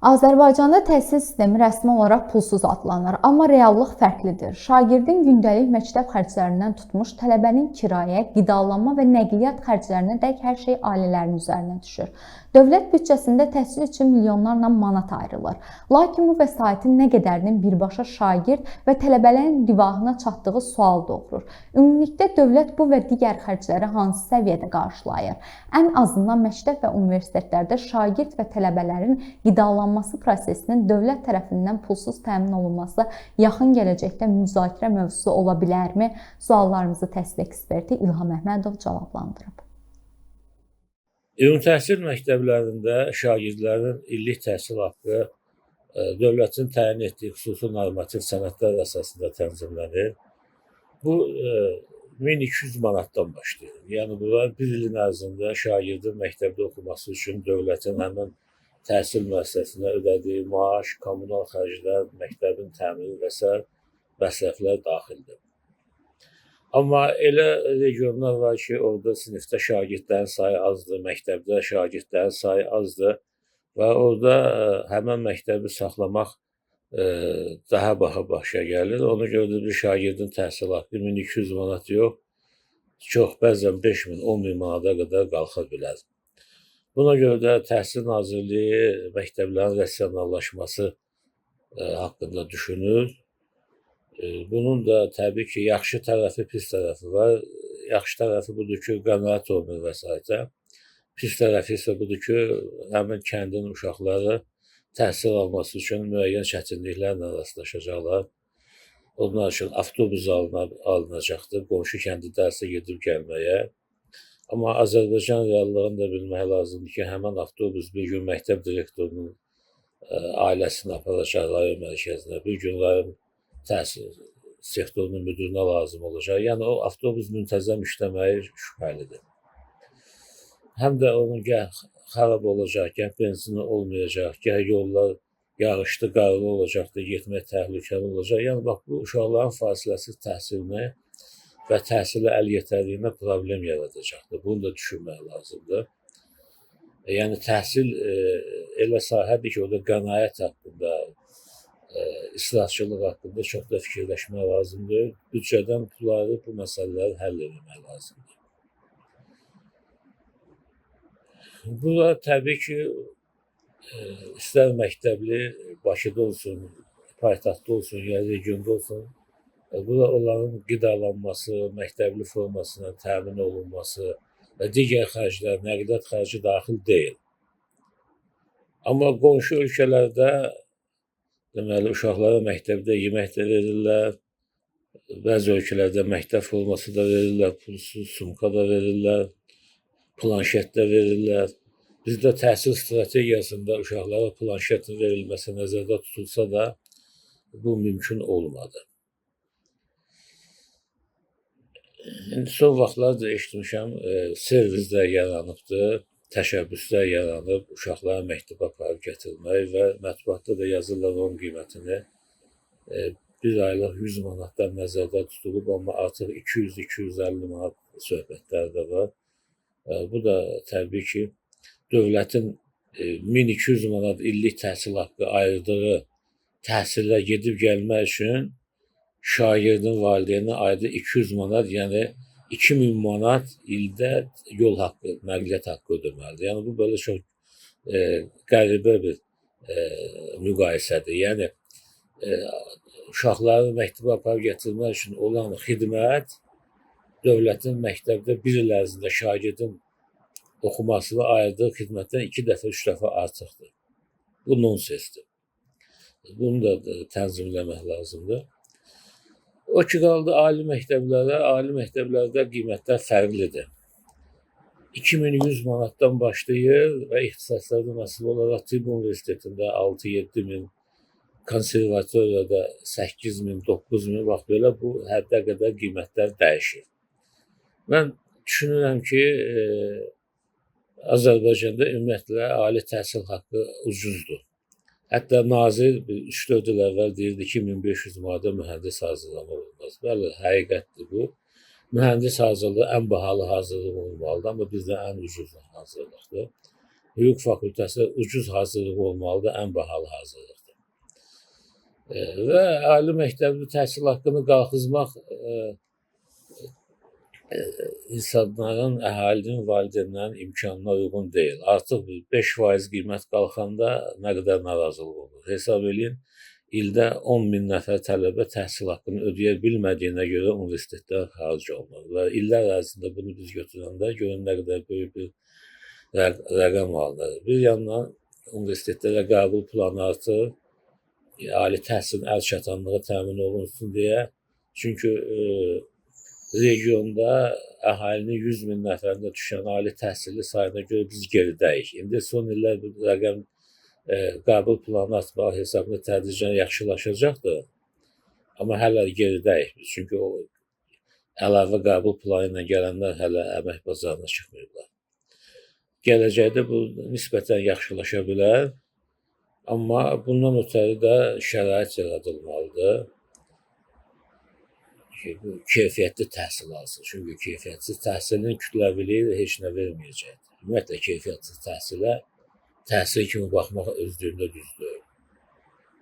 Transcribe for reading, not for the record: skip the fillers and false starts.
Azərbaycanda təhsil sistemi rəsmi olaraq pulsuz adlanır, amma reallıq fərqlidir. Şagirdin gündəlik məktəb xərclərindən tutmuş, tələbənin kirayə, qidalanma və nəqliyyat xərclərinədək hər şey ailələrin üzərinə düşür. Dövlət büdcəsində təhsil üçün milyonlarla manat ayrılır. Lakin bu vəsaitin nə qədərinin birbaşa şagird və tələbələrin rifahına çatdığı sual doğurur. Ümumilikdə dövlət bu və digər xərcləri hansı səviyyədə qarşılayır? Ən azından məktəb və universitetlərdə şagird və tələbələrin qidalanması prosesinin dövlət tərəfindən pulsuz təmin olunması yaxın gələcəkdə müzakirə mövzusu ola bilərmi? Suallarımızı təhsil eksperti İlham Əhmədov cavablandırıb. Ümumi təhsil məktəblərində şagirdlərin illik təhsil haqqı dövlətin təyin etdiyi xüsusi normativ sənədlər əsasında tənzimlənir. Bu 1200 manatdan başlayır. Yəni bunlar bir ilin ərzində şagirdin məktəbdə oxuması üçün dövlətin həmin təhsil müəssisəsinə ödədiyi maaş, kommunal xərclər, məktəbin təmini və s. məsrəflər daxildir. Amma elə regionlar var ki, orada sinifdə şagirdlərin sayı azdır, məktəbdə şagirdlərin sayı azdır və orada həmin məktəbi saxlamaq daha başa gəlir. Ona görə də bir şagirdin təhsil haqqı 1200 manat yox, çox bəzən 5000, 10000 manata qədər qalxa bilər. Buna görə də Təhsil Nazirliyi məktəblərin rasionallaşması haqqında düşünür. Bunun da təbii ki, yaxşı tərəfi, pis tərəfi var. Yaxşı tərəfi budur ki, qənaət olunur vəsaitə. Pis tərəfi isə budur ki, həmin kəndin uşaqları təhsil alması üçün müəyyən çətinliklərlə rastlaşacaqlar. Onlar üçün avtobus alınacaqdır, qonşu kəndi dərsə gedib gəlməyə. Amma Azərbaycan reallığını da bilmək lazımdır ki, həmin avtobus bir gün məktəb direktorunun ailəsini aparacaq rayon mərkəzinə, bir gün rayon təhsil sektorunun müdürünə lazım olacaq. Yəni o avtobus müntəzəm işləməyi şübhəlidir. Həm də onun gəh xarab olacaq, gəh benzini olmayacaq, gəh yollar yağışlı, qarlı olacaqdır, getmək təhlükəli olacaq. Yəni bax bu uşaqların fasiləsiz təhsilini və təhsilə əl yetərliyinə problem yaradacaqdır. Bunu da düşünmək lazımdır. Yəni təhsil elə sahədir ki, orada qənaət haqqında, israfçılıq haqqında çox da fikirləşmək lazımdır. Büdcədən pulları bu məsələləri həll etmək lazımdır. Burada təbii ki, istər məktəbli Bakıda olsun, paytaxtda olsun, ya regionda olsun, burada onların qidalanması, məktəbli formasına təmin olunması və digər xərclər, nəqliyyat xərci daxil deyil. Amma qonşu ölkələrdə deməli, uşaqlara məktəbdə yemək də verirlər, bəzi ölkələrdə məktəb forması da verirlər, pulsuz sumka da verirlər, planşet də verirlər. Bizdə təhsil strategiyasında uşaqlara planşetin verilməsi nəzərdə tutulsa da, bu mümkün olmadı. Son vaxtlarda eşitmişəm, servislər yaranıbdır, təşəbbüslər yaranıb, uşaqları məktəbə aparıb gətirmək və mətbuatda da yazırlar onun qiymətini bir aylıq 100 manatdan nəzərdə tutulub, amma artıq 200-250 manat söhbətlər də var. Bu da təbii ki, dövlətin 1200 manat illik təhsil haqqı ayırdığı təhsilə gedib gəlmək üçün şagirdin valideyninə ayda 200 manat, yəni 2000 manat ildə yol haqqı, nəqliyyat haqqı ödəməlidir. Yəni bu belə çox qəribə bir müqayisədir. Yəni uşaqları məktəbə aparıb gətirmək üçün olan xidmət dövlətin məktəbdə bir il ərzində şagirdin oxumasına ayırdığı xidmətdən 2 dəfə, 3 dəfə artıqdır. Bu nonsensdir. Bunu da tənzimləmək lazımdır. O ki, qaldı ali məktəblərə, ali məktəblərdə qiymətlər fərqlidir. 2100 manatdan başlayır və ixtisaslarda məsələ olaraq Tibb Universitetində 6-7 min, konservatoriyada 8 min, 9 min, bax belə bu həddə qədər qiymətlər dəyişir. Mən düşünürəm ki, Azərbaycanda ümumiyyətlə ali təhsil haqqı ucuzdur. Hətta nazir 3-4 il əvvəl deyirdi ki, 1500 manata mühəndis hazırlamaq olmaz. Bəli, həqiqətdir bu. Mühəndis hazırlığı ən bahalı hazırlıq olmalıdır, amma bizdə ən ucuz hazırlıqdır. hüquq fakültəsi ucuz hazırlıq olmalıdır, ən bahalı hazırlıqdır. Və ali məktəbli təhsil haqqını qalxızmaq insanların, əhalinin, valideynlərin imkanına uyğun deyil. Artıq 5% qiymət qalxanda nə qədər narazılıq olur. Hesab edin, ildə 10.000 nəfər tələbə təhsil haqqını ödəyə bilmədiyinə görə universitetlər xaric olunur. Və illər ərzində bunu biz götürəndə görün nə qədər böyük bir rəqəm alınır. Bir yandan universitetlərə qəbul planı artır, ali təhsilin əl çatanlığı təmin olunsun deyə. Çünki regionda əhalinin 100.000 nəfərində düşən ali təhsilli sayına görə biz geridəyik. İndi son illər bu rəqəm qəbul planı atmaq hesabında tədricən yaxşılaşacaqdır. Amma hələ geridəyik biz. Çünki o əlavə qəbul planı ilə gələnlər hələ əmək bazarına çıxmayıblar. Gələcəkdə bu nisbətən yaxşılaşa bilər. Amma bundan ötəri də şərait yaradılmalıdır ki, bu keyfiyyətli təhsil alsın. Çünki keyfiyyətsiz təhsilin kütləviliyi heç nə verməyəcəkdir. Ümumiyyətlə keyfiyyətsiz təhsilə təhsil kimi baxmaq özlüyündə düzdür.